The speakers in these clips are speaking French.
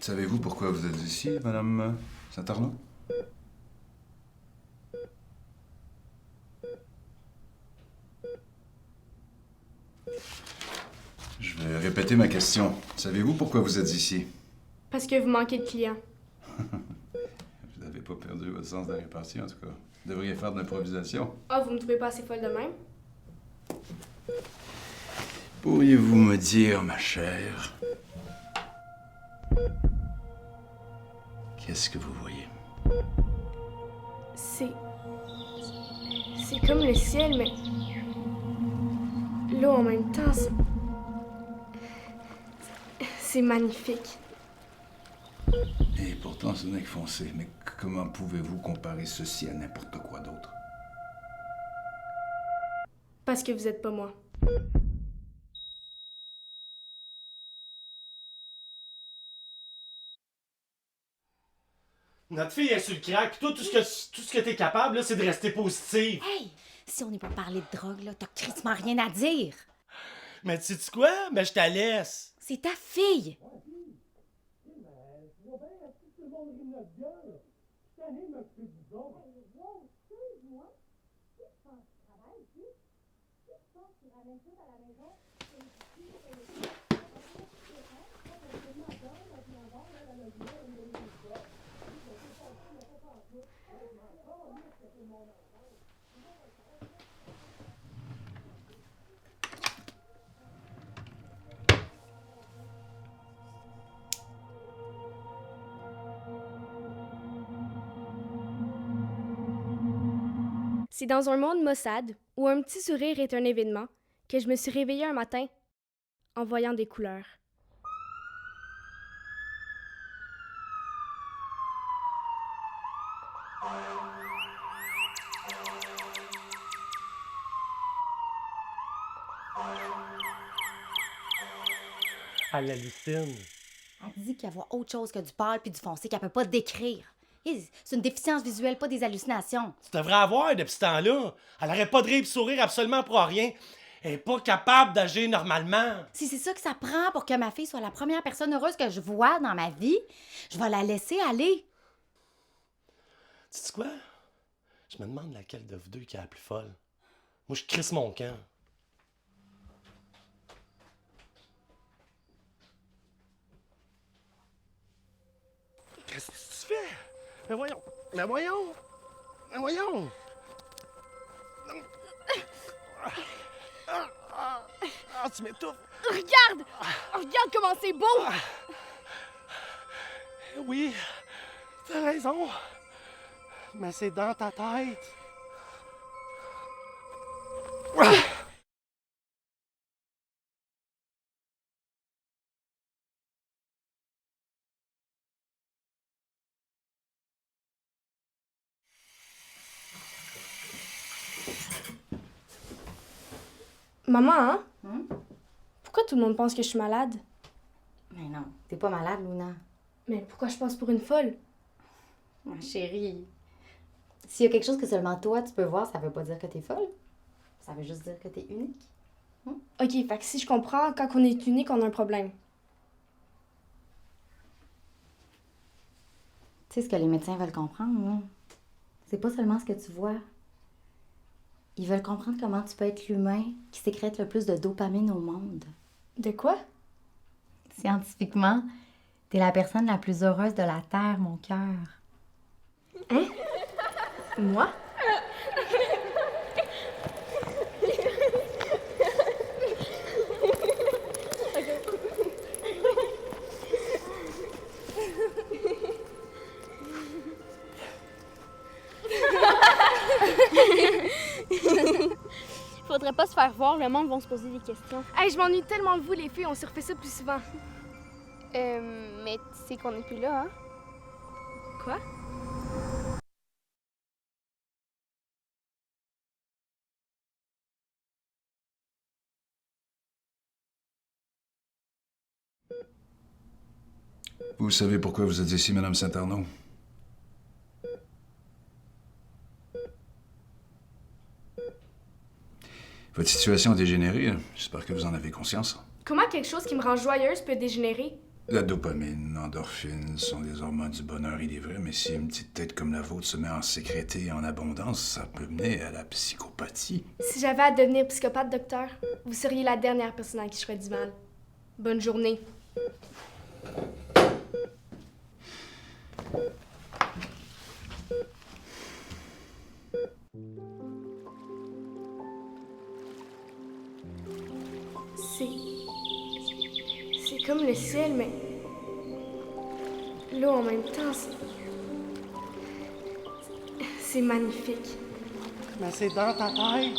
Savez-vous pourquoi vous êtes ici, Madame Saint-Arnaud? Je vais répéter ma question. Savez-vous pourquoi vous êtes ici? Parce que vous manquez de clients. Vous n'avez pas perdu votre sens de la répartie, en tout cas. Vous devriez faire de l'improvisation. Ah, vous me trouvez pas assez folle de même? Pourriez-vous me dire, ma chère, qu'est-ce que vous voyez? C'est comme le ciel, mais... L'eau en même temps, c'est magnifique. Et pourtant, ce n'est que foncé. Mais comment pouvez-vous comparer ceci à n'importe quoi d'autre? Parce que vous êtes pas moi. Notre fille est sur le crack, pis toi, tout ce que t'es capable, là, c'est de rester positive. Hey! Si on n'est pas parlé de drogue, là, t'as crissement rien à dire. Mais tu sais quoi? Ben, je te laisse. C'est ta fille. C'est dans un monde maussade, où un petit sourire est un événement, que je me suis réveillée un matin en voyant des couleurs. Elle hallucine. Elle dit qu'elle voit autre chose que du pâle puis du foncé qu'elle peut pas décrire. C'est une déficience visuelle, pas des hallucinations. Tu devrais avoir depuis ce temps-là. Elle arrête pas de rire et sourire absolument pour rien. Elle est pas capable d'agir normalement. Si c'est ça que ça prend pour que ma fille soit la première personne heureuse que je vois dans ma vie, je vais la laisser aller. Tu sais quoi? Je me demande laquelle de vous deux qui est la plus folle. Moi, je crisse mon camp. Qu'est-ce que tu fais? Mais voyons! Mais voyons! Mais voyons! Tu m'étouffes! Regarde! Regarde comment c'est beau! Oui, t'as raison. Mais c'est dans ta tête. Maman, hein? Pourquoi tout le monde pense que je suis malade? Mais non, t'es pas malade, Luna. Mais pourquoi je passe pour une folle? Ma chérie, s'il y a quelque chose que seulement toi tu peux voir, ça veut pas dire que t'es folle. Ça veut juste dire que t'es unique. Ok, fait que si je comprends, quand on est unique, on a un problème. Tu sais ce que les médecins veulent comprendre, là? C'est pas seulement ce que tu vois. Ils veulent comprendre comment tu peux être l'humain qui sécrète le plus de dopamine au monde. De quoi? Scientifiquement, t'es la personne la plus heureuse de la Terre, mon cœur. Moi? Faudrait pas se faire voir, le monde va se poser des questions. Hey, je m'ennuie tellement de vous, les filles, on se refait ça plus souvent. Mais tu sais qu'on est plus là, hein? Quoi? Vous savez pourquoi vous êtes ici, Madame Saint-Arnaud? Votre situation a dégénéré. J'espère que vous en avez conscience. Comment quelque chose qui me rend joyeuse peut dégénérer? La dopamine, l'endorphine sont des hormones du bonheur, il est vrai, mais si une petite tête comme la vôtre se met à en sécréter en abondance, ça peut mener à la psychopathie. Si j'avais à devenir psychopathe, docteur, vous seriez la dernière personne à qui je ferais du mal. Bonne journée. C'est comme le ciel, mais là, en même temps, c'est magnifique. Mais c'est dans ta tête.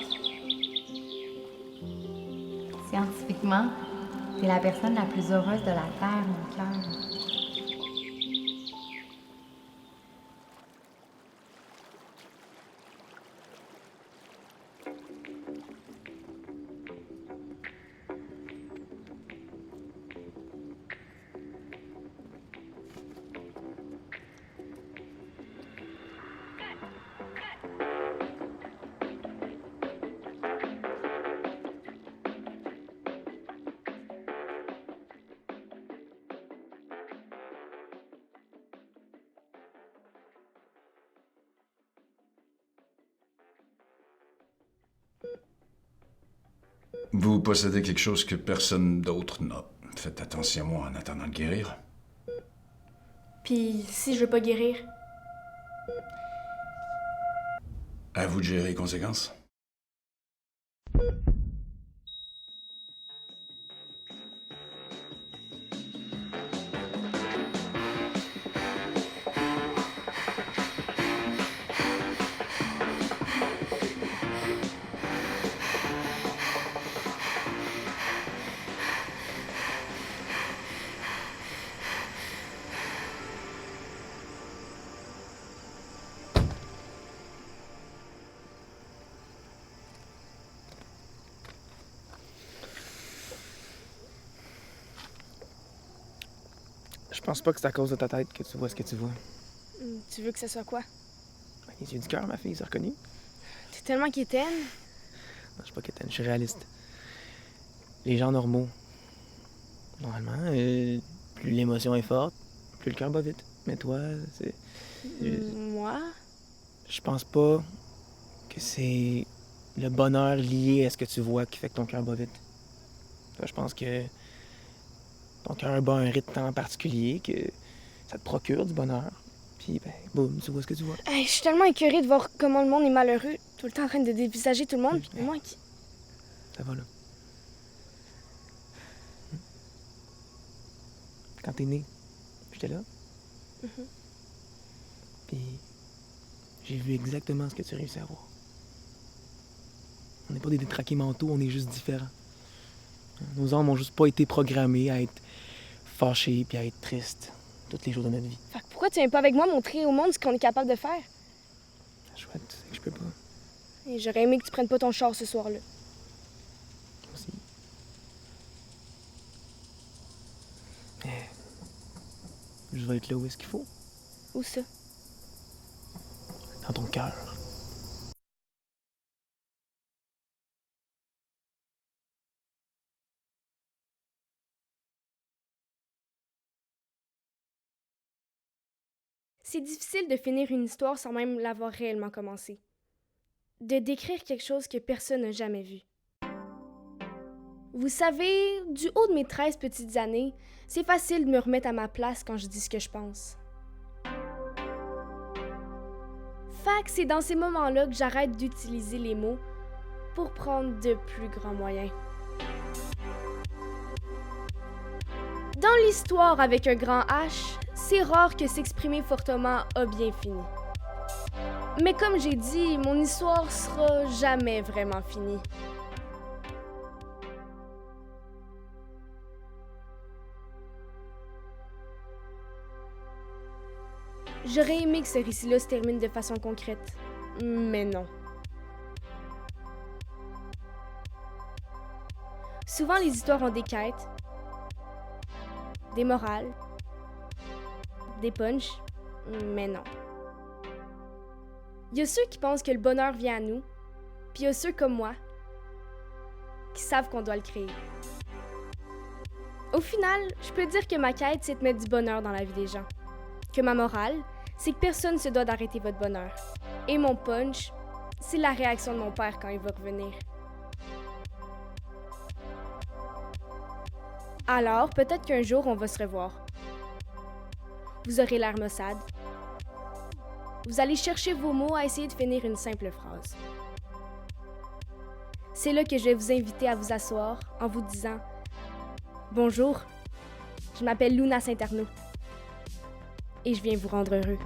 Scientifiquement, t'es la personne la plus heureuse de la Terre, mon cœur. Vous possédez quelque chose que personne d'autre n'a. Faites attention à moi en attendant de guérir. Puis, si je veux pas guérir, À vous de gérer les conséquences. Je pense pas que c'est à cause de ta tête que tu vois ce que tu vois. tu veux que ce soit quoi? Ben, les yeux du cœur, ma fille, c'est reconnu. T'es tellement quétaine. Non, je suis pas quétaine, je suis réaliste. Les gens normaux, normalement, plus l'émotion est forte, plus le cœur bat vite. Mais toi, c'est... Moi? Je pense pas que c'est le bonheur lié à ce que tu vois qui fait que ton cœur bat vite. Toi, je pense que ton cœur bat un rythme en particulier, que ça te procure du bonheur. Puis, ben, boum, tu vois ce que tu vois. Hey, je suis tellement écœurée de voir comment le monde est malheureux, tout le temps en train de dévisager tout le monde, puis moi qui... Ça va, là. Quand t'es né, j'étais là. Puis, j'ai vu exactement ce que tu réussis à voir. On n'est pas des détraqués mentaux, on est juste différents. Nos âmes ont juste pas été programmés à être fâchés puis à être tristes tous les jours de notre vie. Fait que pourquoi tu viens pas avec moi montrer au monde ce qu'on est capable de faire? Chouette, tu sais que je peux pas. Et j'aurais aimé que tu prennes pas ton char ce soir-là. Moi aussi. Mais je vais être là où est-ce qu'il faut, Où ça? dans ton cœur. C'est difficile de finir une histoire sans même l'avoir réellement commencée. De décrire quelque chose que personne n'a jamais vu. Vous savez, du haut de mes 13 petites années, c'est facile de me remettre à ma place quand je dis ce que je pense. Fait que c'est dans ces moments-là que j'arrête d'utiliser les mots pour prendre de plus grands moyens. Dans l'histoire avec un grand H, c'est rare que s'exprimer fortement a bien fini. Mais comme j'ai dit, mon histoire sera jamais vraiment finie. J'aurais aimé que ce récit-là se termine de façon concrète, mais non. Souvent, les histoires ont des quêtes, des morales, des punchs, mais non. Il y a ceux qui pensent que le bonheur vient à nous, puis il y a ceux comme moi qui savent qu'on doit le créer. Au final, je peux dire que ma quête, c'est de mettre du bonheur dans la vie des gens. Que ma morale, c'est que personne se doit d'arrêter votre bonheur. Et mon punch, c'est la réaction de mon père quand il va revenir. Alors, peut-être qu'un jour, on va se revoir. Vous aurez l'air maussade. Vous allez chercher vos mots à essayer de finir une simple phrase. C'est là que je vais vous inviter à vous asseoir en vous disant « Bonjour, je m'appelle Luna Saint-Arnaud et je viens vous rendre heureux. »